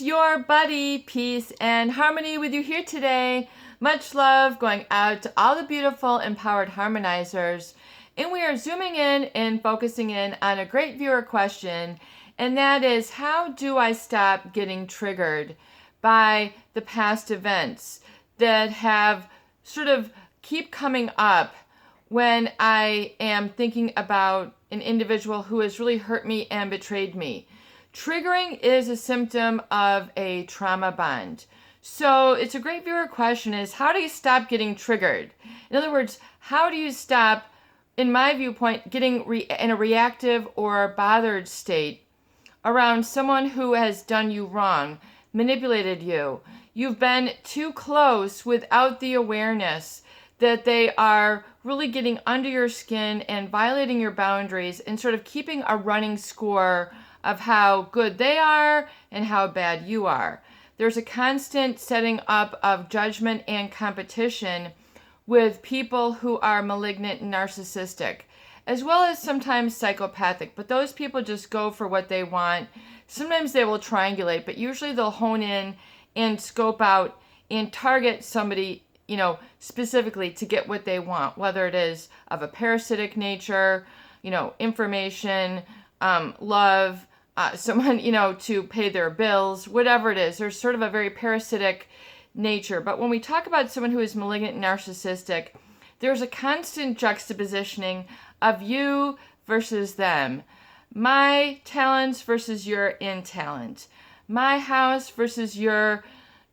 your buddy. Peace and harmony with you here today. Much love going out to all the beautiful empowered harmonizers. And we are zooming in and focusing in on a great viewer question. And that is, how do I stop getting triggered by the past events that have sort of keep coming up when I am thinking about an individual who has really hurt me and betrayed me? Triggering is a symptom of a trauma bond. So it's a great viewer question is, how do you stop getting triggered? In other words, how do you stop, in my viewpoint, getting in a reactive or bothered state around someone who has done you wrong, manipulated you? You've been too close without the awareness that they are really getting under your skin and violating your boundaries and sort of keeping a running score of how good they are and how bad you are. There's a constant setting up of judgment and competition with people who are malignant and narcissistic, as well as sometimes psychopathic, but those people just go for what they want. Sometimes they will triangulate, but usually they'll hone in and scope out and target somebody, specifically to get what they want, whether it is of a parasitic nature, information, love, someone, to pay their bills, whatever it is. There's sort of a very parasitic nature. But when we talk about someone who is malignant and narcissistic, there's a constant juxtapositioning of you versus them. My talents versus your in talent. My house versus your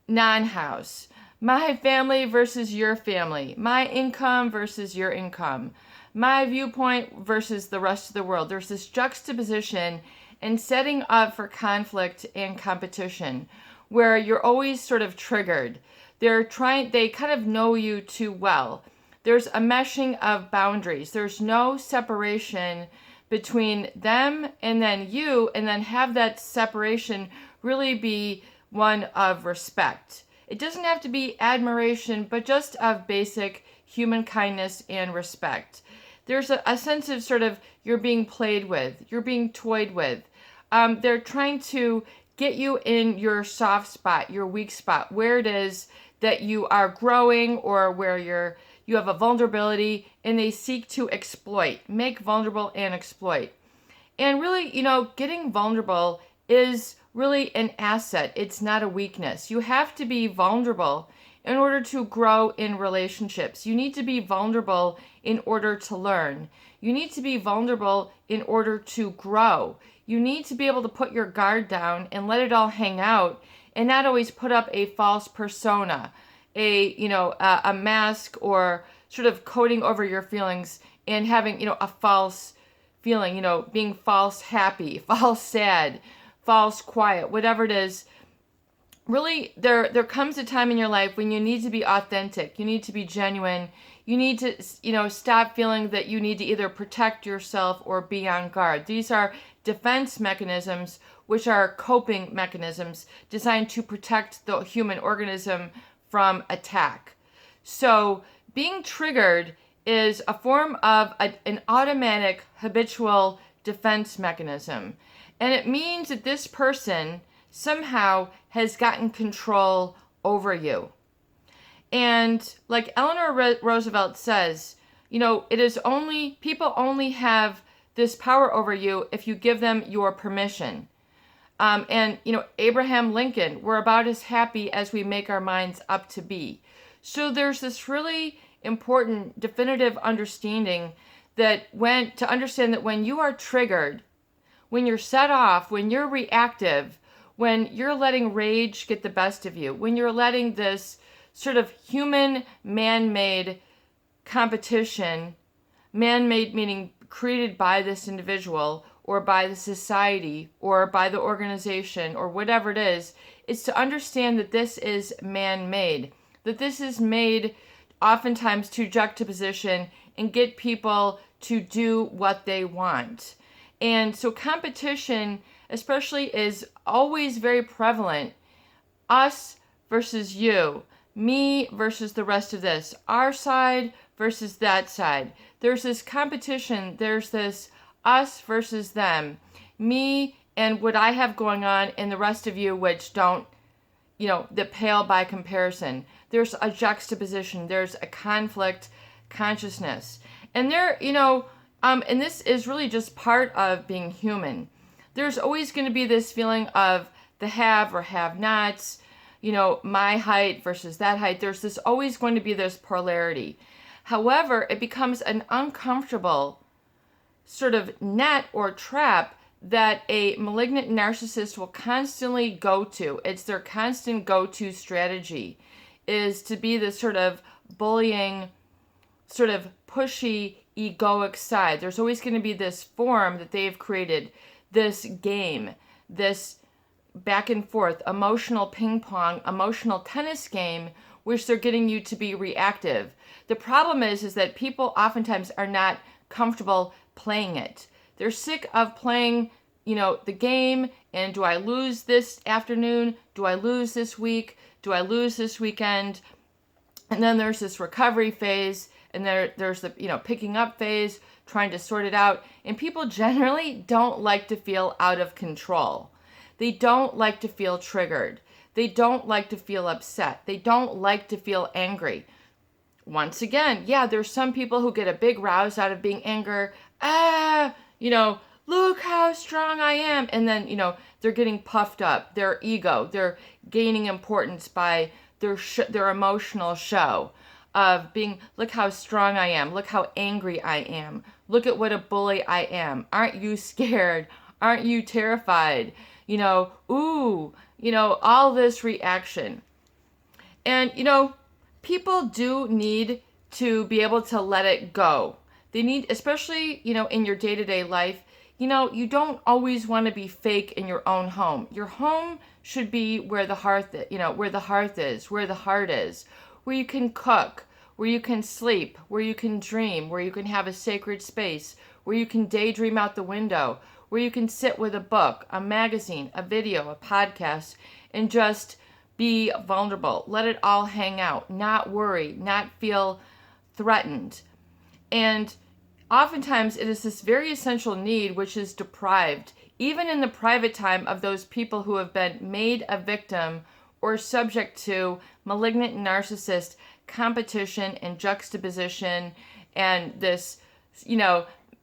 non-house. My family versus your family. My income versus your income. My viewpoint versus the rest of the world. There's this juxtaposition and setting up for conflict and competition where you're always sort of triggered. They kind of know you too well. There's a meshing of boundaries. There's no separation between them and then you, and then have that separation really be one of respect. It doesn't have to be admiration, but just of basic human kindness and respect. There's a sense of sort of you're being played with, you're being toyed with. They're trying to get you in your soft spot, your weak spot, where it is that you are growing or where you have a vulnerability, and they seek to exploit, make vulnerable and exploit. And really, getting vulnerable is really an asset. It's not a weakness. You have to be vulnerable in order to grow in relationships. You need to be vulnerable in order to learn. You need to be vulnerable in order to grow. You need to be able to put your guard down and let it all hang out and not always put up a false persona, a mask, or sort of coating over your feelings and having, a false feeling, being false happy, false sad, false quiet, whatever it is. Really, there comes a time in your life when you need to be authentic. You need to be genuine. You need to, stop feeling that you need to either protect yourself or be on guard. These are defense mechanisms, which are coping mechanisms designed to protect the human organism from attack. So being triggered is a form of an automatic habitual defense mechanism. And it means that this person somehow has gotten control over you. And like Eleanor Roosevelt says, people only have this power over you if you give them your permission. And Abraham Lincoln, we're about as happy as we make our minds up to be. So there's this really important definitive understanding that when you are triggered, when you're set off, when you're reactive, when you're letting rage get the best of you, when you're letting this sort of human man-made competition, man-made meaning created by this individual or by the society or by the organization or whatever it is to understand that this is man-made, that this is made oftentimes to juxtaposition and get people to do what they want. And so competition especially is always very prevalent. Us versus you, me versus the rest of this, our side versus that side. There's this competition, there's this us versus them, me and what I have going on, and the rest of you which don't, that pale by comparison. There's a juxtaposition. There's a conflict consciousness. And and this is really just part of being human. There's always going to be this feeling of the have or have nots, my height versus that height. There's always going to be this polarity. However, it becomes an uncomfortable sort of net or trap that a malignant narcissist will constantly go to. It's their constant go-to strategy, is to be this sort of bullying, sort of pushy, egoic side. There's always going to be this form that they've created, this game, this back and forth, emotional ping pong, emotional tennis game, which they're getting you to be reactive. The problem is that people oftentimes are not comfortable playing it. They're sick of playing, the game, and do I lose this afternoon? Do I lose this week? Do I lose this weekend? And then there's this recovery phase, and there's the, picking up phase, trying to sort it out. And people generally don't like to feel out of control. They don't like to feel triggered. They don't like to feel upset. They don't like to feel angry. Once again, there's some people who get a big rouse out of being angry. Look how strong I am. And then, they're getting puffed up. Their ego, they're gaining importance by their emotional show of being, look how strong I am. Look how angry I am. Look at what a bully I am. Aren't you scared? Aren't you terrified? All this reaction. And, people do need to be able to let it go. They need, especially, in your day-to-day life, you don't always want to be fake in your own home. Your home should be where the hearth, where the hearth is, where the heart is, where you can cook, where you can sleep, where you can dream, where you can have a sacred space, where you can daydream out the window, where you can sit with a book, a magazine, a video, a podcast, and just be vulnerable. Let it all hang out, not worry, not feel threatened. And oftentimes it is this very essential need which is deprived, even in the private time, of those people who have been made a victim or subject to malignant narcissist competition and juxtaposition and this,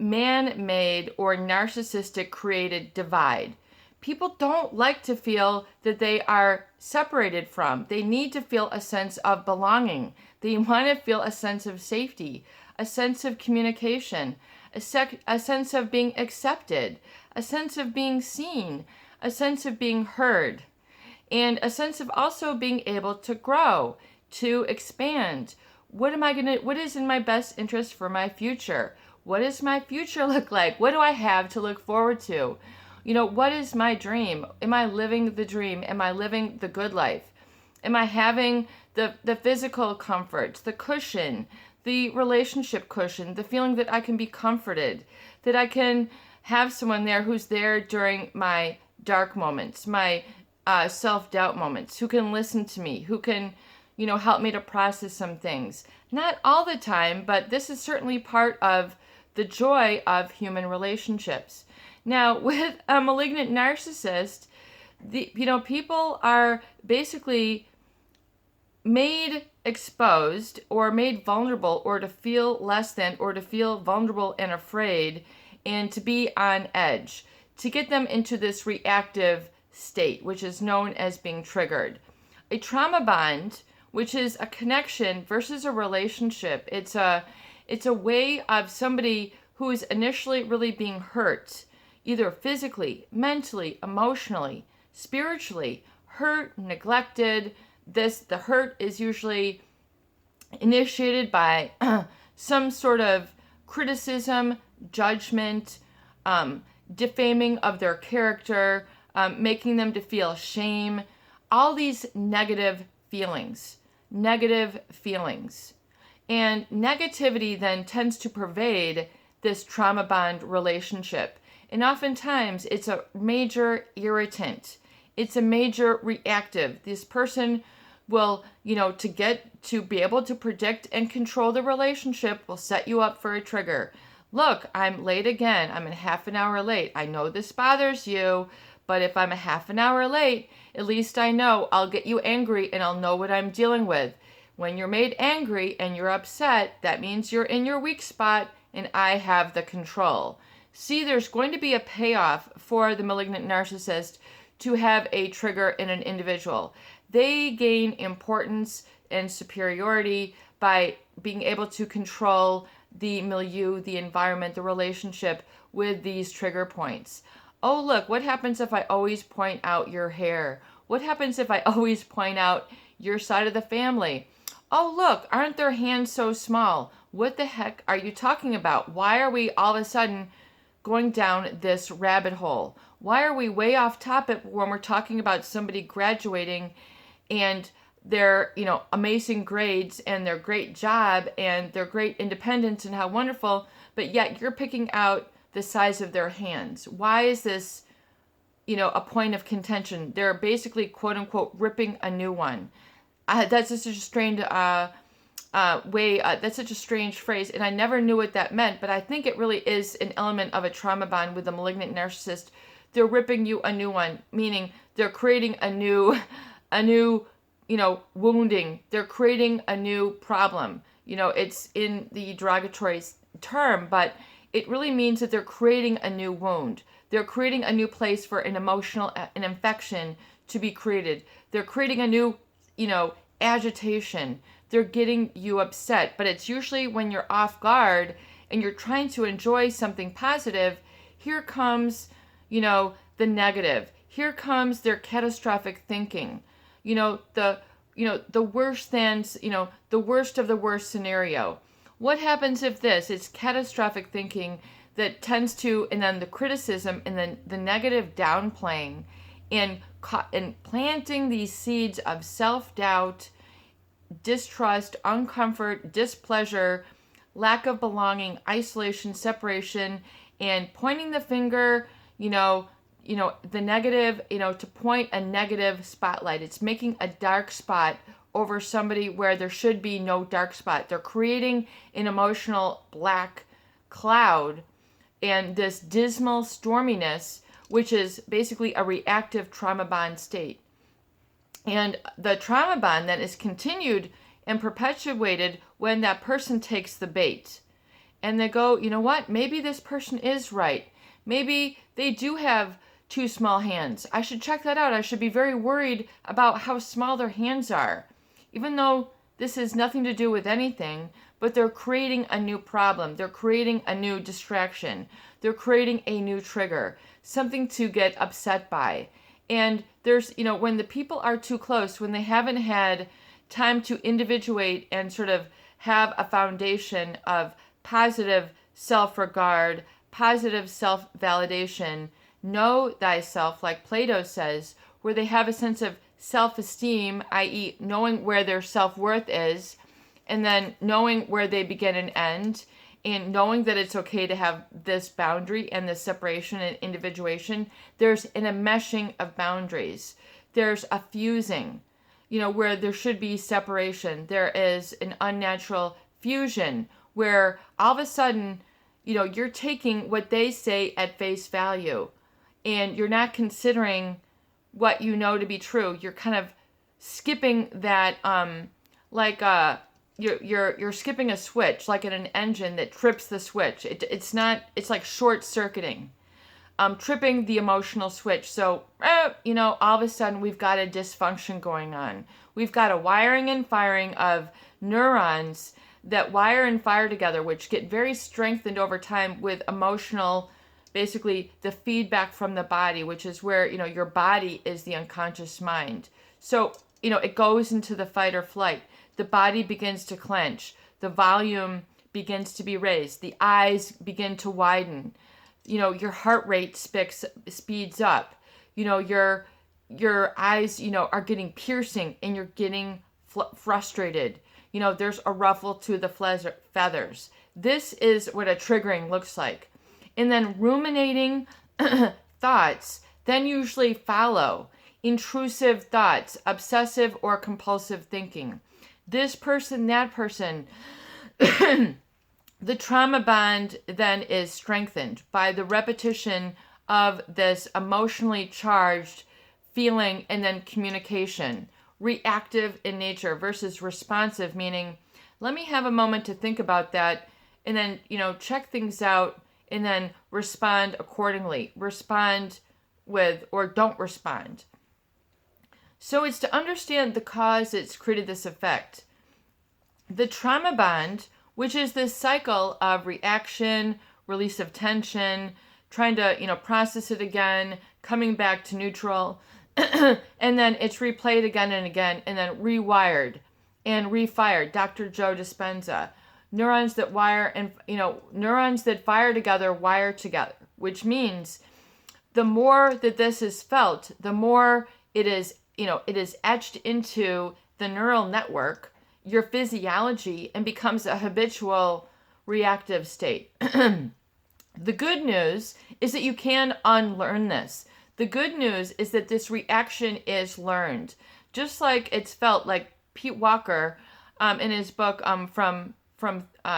man-made or narcissistic created divide. People don't like to feel that they are separated from. They need to feel a sense of belonging. They want to feel a sense of safety, a sense of communication, a sense of being accepted, a sense of being seen, a sense of being heard, and a sense of also being able to grow, to expand. What is in my best interest for my future? What does my future look like? What do I have to look forward to? What is my dream? Am I living the dream? Am I living the good life? Am I having the physical comfort, the cushion, the relationship cushion, the feeling that I can be comforted, that I can have someone there who's there during my dark moments, my self-doubt moments, who can listen to me, who can, help me to process some things. Not all the time, but this is certainly part of the joy of human relationships. Now, with a malignant narcissist, people are basically made exposed or made vulnerable, or to feel less than, or to feel vulnerable and afraid, and to be on edge, to get them into this reactive state, which is known as being triggered. A trauma bond, which is a connection versus a relationship, it's a way of somebody who is initially really being hurt, either physically, mentally, emotionally, spiritually, hurt, neglected. The hurt is usually initiated by some sort of criticism, judgment, defaming of their character, making them to feel shame, all these negative feelings. And negativity then tends to pervade this trauma bond relationship. And oftentimes it's a major irritant. It's a major reactive. This person will, to be able to predict and control the relationship, will set you up for a trigger. Look, I'm late again. I'm a half an hour late. I know this bothers you, but if I'm a half an hour late, at least I know I'll get you angry and I'll know what I'm dealing with. When you're made angry and you're upset, that means you're in your weak spot and I have the control. See, there's going to be a payoff for the malignant narcissist to have a trigger in an individual. They gain importance and superiority by being able to control the milieu, the environment, the relationship with these trigger points. Oh, look, what happens if I always point out your hair? What happens if I always point out your side of the family? Oh, look, aren't their hands so small? What the heck are you talking about? Why are we all of a sudden going down this rabbit hole? Why are we way off topic when we're talking about somebody graduating and their, amazing grades and their great job and their great independence and how wonderful, but yet you're picking out the size of their hands? Why is this, a point of contention? They're basically, quote unquote, ripping a new one. That's just a strange that's such a strange phrase, and I never knew what that meant, but I think it really is an element of a trauma bond with a malignant narcissist. They're ripping you a new one, meaning they're creating a new, wounding. They're creating a new problem. It's in the derogatory term, but it really means that they're creating a new wound. They're creating a new place for an infection to be created. They're creating a new, agitation. They're getting you upset, but it's usually when you're off guard and you're trying to enjoy something positive, here comes, the negative. Here comes their catastrophic thinking. The worst the worst of the worst scenario. What happens if this? It's catastrophic thinking that tends to, and then the criticism and then the negative downplaying and planting these seeds of self-doubt, distrust, uncomfort, displeasure, lack of belonging, isolation, separation, and pointing the finger, the negative, to point a negative spotlight. It's making a dark spot over somebody where there should be no dark spot. They're creating an emotional black cloud and this dismal storminess, which is basically a reactive trauma bond state. And the trauma bond then is continued and perpetuated when that person takes the bait. And they go, you know what? Maybe this person is right. Maybe they do have too small hands. I should check that out. I should be very worried about how small their hands are. Even though this has nothing to do with anything, but they're creating a new problem. They're creating a new distraction. They're creating a new trigger, something to get upset by. And there's, when the people are too close, when they haven't had time to individuate and sort of have a foundation of positive self-regard, positive self-validation, know thyself, like Plato says, where they have a sense of self-esteem, i.e. knowing where their self-worth is, and then knowing where they begin and end, and knowing that it's okay to have this boundary and this separation and individuation. There's an enmeshing of boundaries. There's a fusing, where there should be separation. There is an unnatural fusion where all of a sudden, you're taking what they say at face value and you're not considering what you know to be true. You're kind of skipping that, you're skipping a switch, like in an engine that trips the switch. It's like short circuiting, tripping the emotional switch. So, all of a sudden we've got a dysfunction going on. We've got a wiring and firing of neurons that wire and fire together, which get very strengthened over time with emotional, basically the feedback from the body, which is where, your body is the unconscious mind. So, it goes into the fight or flight. The body begins to clench. The volume begins to be raised. The eyes begin to widen. Your heart rate speeds up. Your eyes, are getting piercing and you're getting frustrated. There's a ruffle to the feathers. This is what a triggering looks like. And then ruminating thoughts then usually follow. Intrusive thoughts, obsessive or compulsive thinking. This person, that person, the trauma bond then is strengthened by the repetition of this emotionally charged feeling and then communication. Reactive in nature versus responsive, meaning, let me have a moment to think about that and then, check things out and then respond accordingly. Respond with or don't respond. So it's to understand the cause that's created this effect. The trauma bond, which is this cycle of reaction, release of tension, trying to, process it again, coming back to neutral, and then it's replayed again and again, and then rewired and refired. Dr. Joe Dispenza. Neurons that wire and, neurons that fire together wire together, which means the more that this is felt, the more it is, it is etched into the neural network, your physiology, and becomes a habitual reactive state. The good news is that you can unlearn this. The good news is that this reaction is learned. Just like it's felt, like Pete Walker in his book From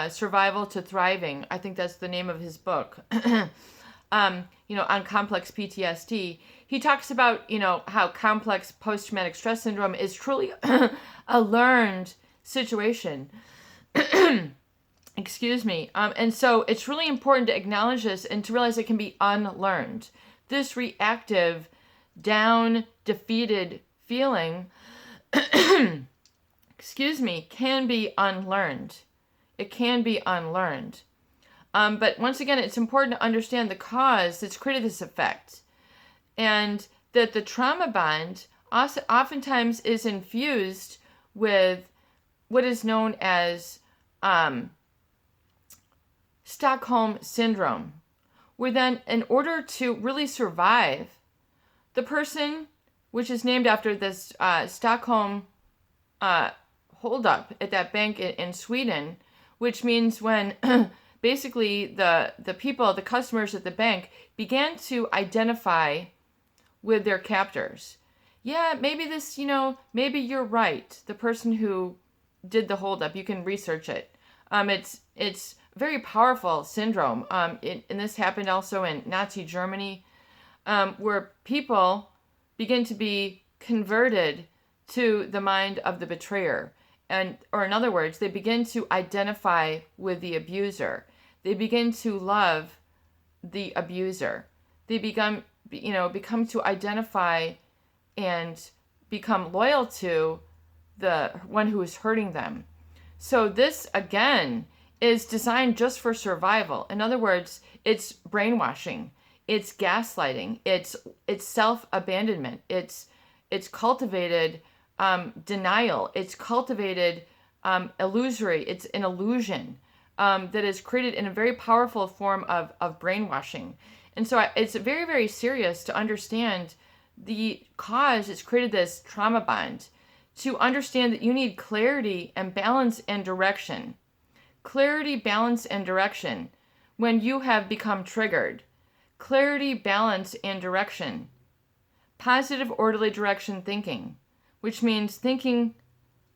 Survival to Thriving, I think that's the name of his book, on complex PTSD. He talks about, how complex post-traumatic stress syndrome is truly a learned situation. Excuse me. And so it's really important to acknowledge this and to realize it can be unlearned. This reactive, down, defeated feeling, can be unlearned. It can be unlearned. But once again, it's important to understand the cause that's created this effect. And that the trauma bond also oftentimes is infused with what is known as Stockholm Syndrome, where then in order to really survive, the person, which is named after this Stockholm holdup at that bank in Sweden, which means when basically the people, the customers at the bank began to identify with their captors. Yeah, maybe this, maybe you're right. The person who did the holdup, you can research it. It's very powerful syndrome. And this happened also in Nazi Germany, where people begin to be converted to the mind of the betrayer. Or in other words, they begin to identify with the abuser. They begin to love the abuser. They become to identify and become loyal to the one who is hurting them. So this, again, is designed just for survival. In other words, it's brainwashing, it's gaslighting, it's self-abandonment, it's cultivated denial, it's cultivated illusory, it's an illusion that is created in a very powerful form of brainwashing. And so it's very, very serious to understand the cause that's created this trauma bond, to understand that you need clarity and balance and direction. Clarity, balance, and direction when you have become triggered. Clarity, balance, and direction. Positive, orderly direction thinking, which means thinking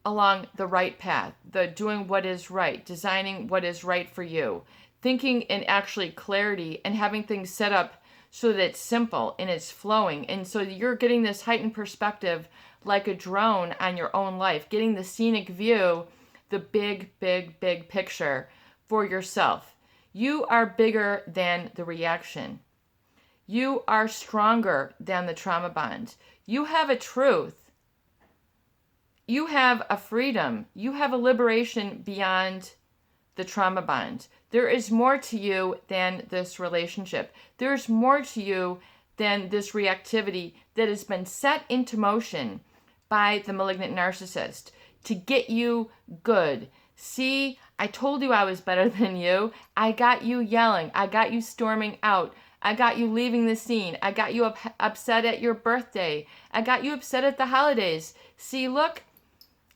along the right path, the doing what is right, designing what is right for you, thinking in actually clarity and having things set up so that it's simple and it's flowing. And so you're getting this heightened perspective like a drone on your own life, getting the scenic view, the big, big, big picture for yourself. You are bigger than the reaction. You are stronger than the trauma bond. You have a truth. You have a freedom. You have a liberation beyond the trauma bond. There is more to you than this relationship. There's more to you than this reactivity that has been set into motion by the malignant narcissist to get you good. See, I told you I was better than you. I got you yelling. I got you storming out. I got you leaving the scene. I got you upset at your birthday. I got you upset at the holidays. See, look,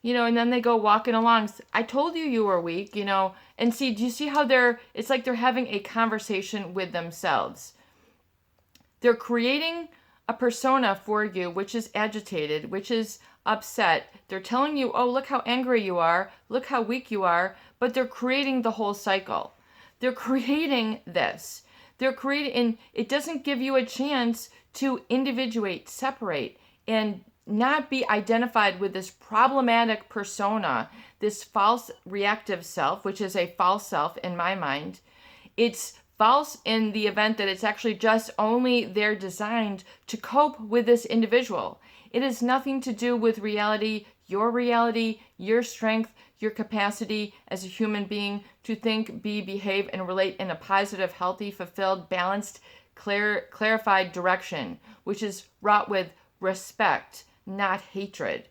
and then they go walking along. I told you you were weak, and see, do you see how it's like they're having a conversation with themselves. They're creating a persona for you, which is agitated, which is upset. They're telling you, oh, look how angry you are. Look how weak you are. But they're creating the whole cycle. They're creating this. They're creating, and it doesn't give you a chance to individuate, separate, and not be identified with this problematic persona, this false reactive self, which is a false self in my mind. It's false in the event that it's actually just only there designed to cope with this individual. It has nothing to do with reality, your strength, your capacity as a human being to think, be, behave, and relate in a positive, healthy, fulfilled, balanced, clarified direction, which is wrought with respect, not hatred.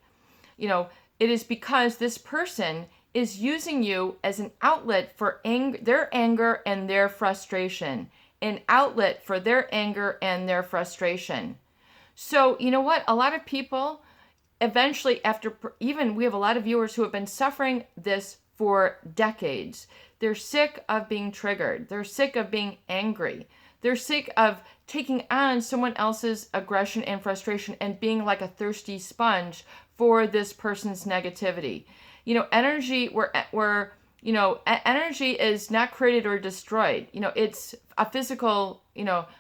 It is because this person is using you as an outlet for their anger and their frustration, an outlet for their anger and their frustration. So, you know what? A lot of people eventually, we have a lot of viewers who have been suffering this for decades. They're sick of being triggered. They're sick of being angry. They're sick of taking on someone else's aggression and frustration and being like a thirsty sponge for this person's negativity. Energy energy is not created or destroyed. It's a physical,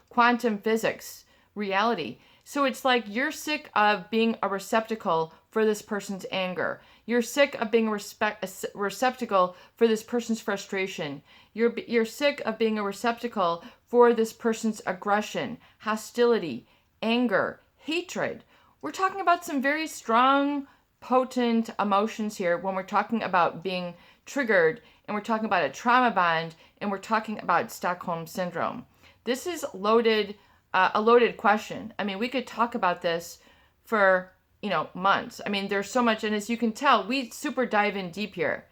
quantum physics reality. So it's like you're sick of being a receptacle for this person's anger. You're sick of being a receptacle for this person's frustration. You're sick of being a receptacle for this person's aggression, hostility, anger, hatred. We're talking about some very strong, potent emotions here when we're talking about being triggered, and we're talking about a trauma bond, and we're talking about Stockholm Syndrome. This is a loaded question. I mean, we could talk about this for, months. I mean, there's so much, and as you can tell, we super dive in deep here.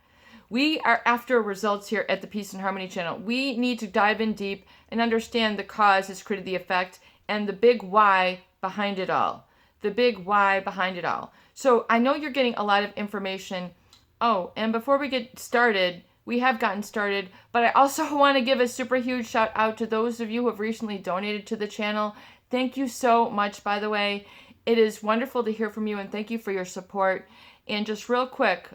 We are after results here at the Peace and Harmony channel. We need to dive in deep and understand the cause that's created the effect and the big why behind it all. The big why behind it all. So I know you're getting a lot of information. Oh, and before we get started, we have gotten started, but I also want to give a super huge shout out to those of you who have recently donated to the channel. Thank you so much, by the way. It is wonderful to hear from you, and thank you for your support. And just real quick,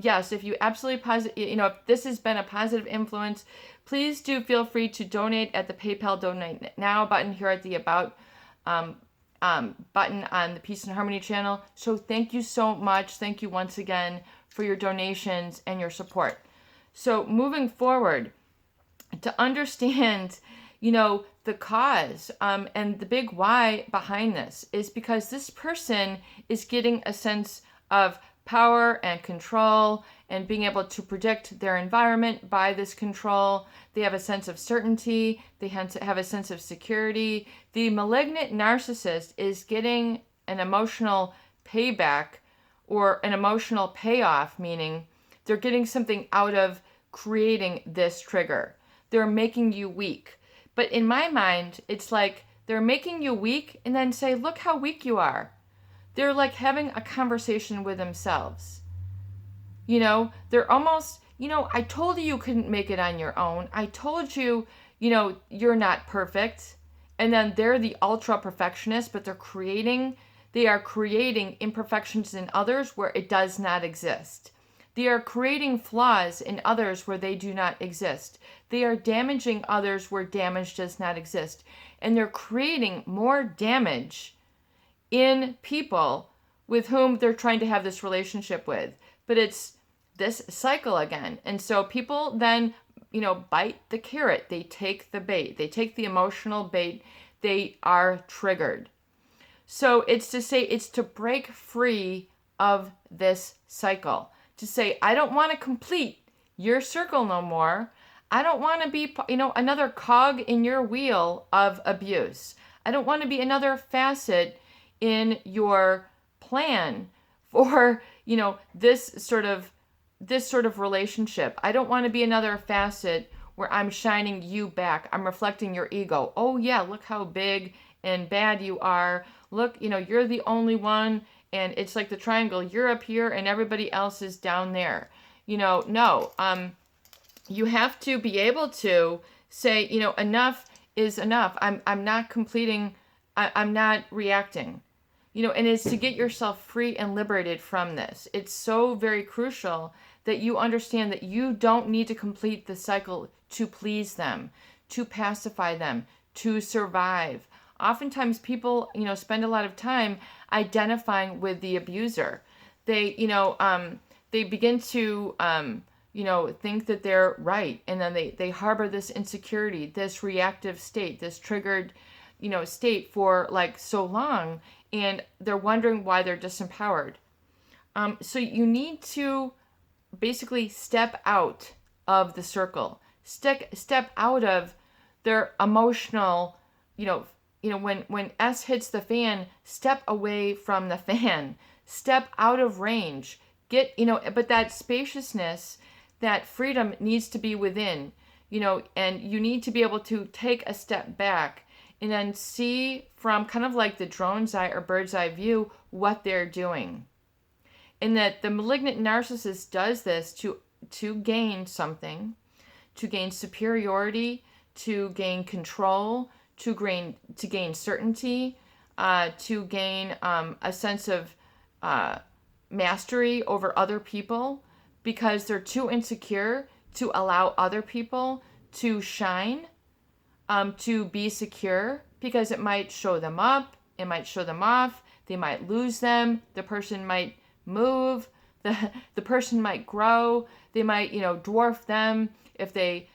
yes, if you absolutely if this has been a positive influence, please do feel free to donate at the PayPal Donate Now button here at the About button on the Peace and Harmony channel. So thank you so much. Thank you once again for your donations and your support. So moving forward, to understand, the cause and the big why behind this is because this person is getting a sense of power and control and being able to predict their environment by this control. They have a sense of certainty. They have a sense of security. The malignant narcissist is getting an emotional payback or an emotional payoff, meaning they're getting something out of creating this trigger. They're making you weak. But in my mind, it's like they're making you weak and then say, look how weak you are. They're like having a conversation with themselves. They're almost, I told you couldn't make it on your own. I told you, you're not perfect. And then they're the ultra perfectionist, but they are creating imperfections in others where it does not exist. They are creating flaws in others where they do not exist. They are damaging others where damage does not exist. And they're creating more damage in people with whom they're trying to have this relationship with. But it's this cycle again. And so people then, bite the carrot. They take the bait. They take the emotional bait. They are triggered. So it's to break free of this cycle. To say, I don't want to complete your circle no more. I don't want to be, another cog in your wheel of abuse. I don't want to be another facet in your plan for, this sort of relationship. I don't want to be another facet where I'm shining you back. I'm reflecting your ego. Oh yeah, look how big and bad you are. Look, you're the only one. And it's like the triangle. You're up here and everybody else is down there. No. You have to be able to say, enough is enough. I'm not completing. I'm not reacting. And it's to get yourself free and liberated from this. It's so very crucial that you understand that you don't need to complete the cycle to please them, to pacify them, to survive. Oftentimes people, spend a lot of time identifying with the abuser. They, they begin to, think that they're right. And then they harbor this insecurity, this reactive state, this triggered, state for like so long. And they're wondering why they're disempowered. So you need to basically step out of the circle, step out of their emotional, when S hits the fan, step away from the fan, step out of range, but that spaciousness, that freedom needs to be within, and you need to be able to take a step back and then see from kind of like the drone's eye or bird's eye view what they're doing. And that the malignant narcissist does this to gain something, to gain superiority, to gain control, to gain certainty, to gain a sense of mastery over other people, because they're too insecure to allow other people to shine, to be secure, because it might show them up, it might show them off, they might lose them, the person might move, the person might grow, they might, dwarf them if they,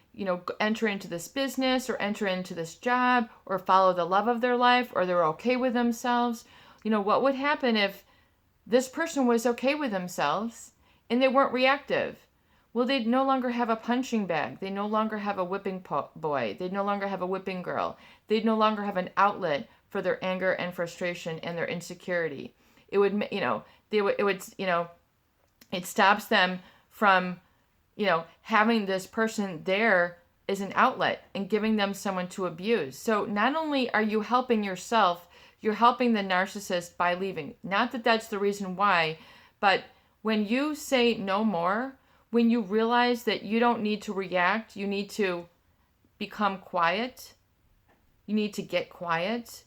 enter into this business or enter into this job or follow the love of their life, or they're okay with themselves. What would happen if this person was okay with themselves and they weren't reactive? Well, they'd no longer have a punching bag. They no longer have a whipping boy. They'd no longer have a whipping girl. They'd no longer have an outlet for their anger and frustration and their insecurity. It would, it stops them from, having this person there as an outlet and giving them someone to abuse. So not only are you helping yourself, you're helping the narcissist by leaving. Not that that's the reason why, but when you say no more, when you realize that you don't need to react, you need to become quiet, you need to get quiet,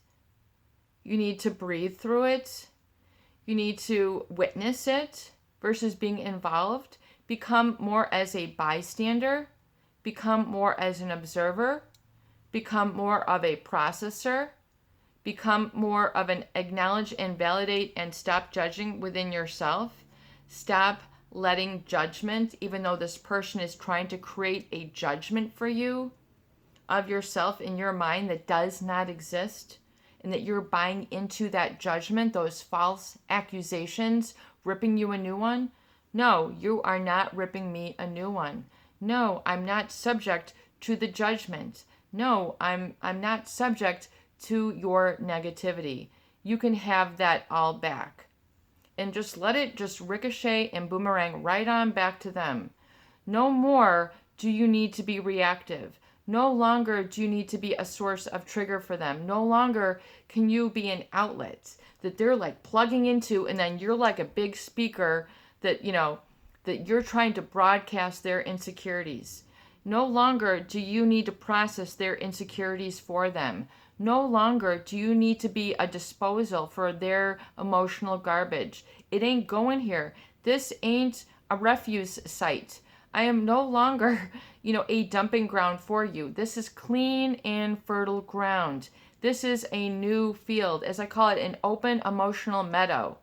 you need to breathe through it, you need to witness it versus being involved, become more as a bystander, become more as an observer, become more of a processor, become more of an acknowledge and validate and stop judging within yourself. Stop letting judgment, even though this person is trying to create a judgment for you of yourself in your mind that does not exist, and that you're buying into that judgment, those false accusations, ripping you a new one. No, you are not ripping me a new one. No, I'm not subject to the judgment. No, I'm not subject to your negativity. You can have that all back. And just let it just ricochet and boomerang right on back to them. No more do you need to be reactive. No longer do you need to be a source of trigger for them. No longer can you be an outlet that they're like plugging into, and then you're like a big speaker that, that you're trying to broadcast their insecurities. No longer do you need to process their insecurities for them. No longer do you need to be a disposal for their emotional garbage. It ain't going here. This ain't a refuse site. I am no longer, a dumping ground for you. This is clean and fertile ground. This is a new field, as I call it, an open emotional meadow.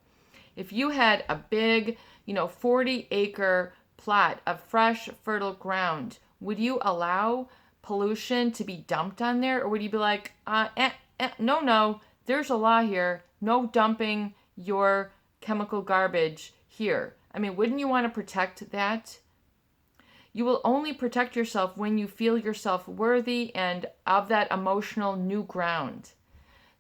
If you had a big, 40-acre plot of fresh, fertile ground, would you allow pollution to be dumped on there? Or would you be like, no, there's a law here. No dumping your chemical garbage here. I mean, wouldn't you want to protect that? You will only protect yourself when you feel yourself worthy and of that emotional new ground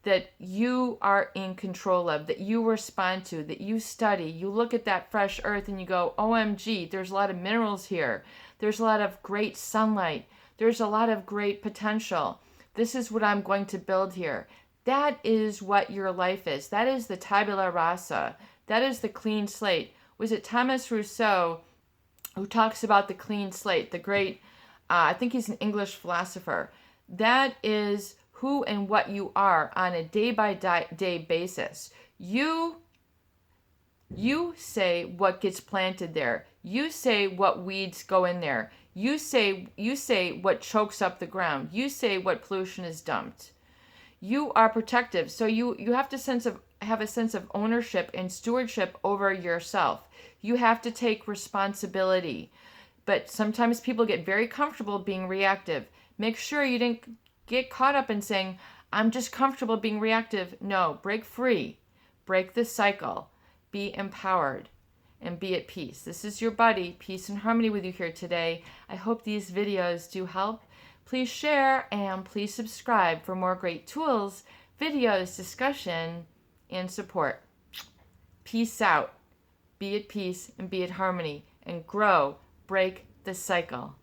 that you are in control of, that you respond to, that you study. You look at that fresh earth and you go, OMG, there's a lot of minerals here. There's a lot of great sunlight. There's a lot of great potential. This is what I'm going to build here. That is what your life is. That is the tabula rasa. That is the clean slate. Was it Thomas Rousseau who talks about the clean slate, the great, I think he's an English philosopher. That is who and what you are on a day-by-day basis. You say what gets planted there. You say what weeds go in there. You say what chokes up the ground. You say what pollution is dumped. You are protective. So you have to have a sense of ownership and stewardship over yourself. You have to take responsibility. But sometimes people get very comfortable being reactive. Make sure you didn't get caught up in saying, I'm just comfortable being reactive. No, break free. Break the cycle. Be empowered and be at peace. This is your buddy, Peace and Harmony, with you here today. I hope these videos do help. Please share and please subscribe for more great tools, videos, discussion, and support. Peace out. Be at peace and be at harmony and grow. Break the cycle.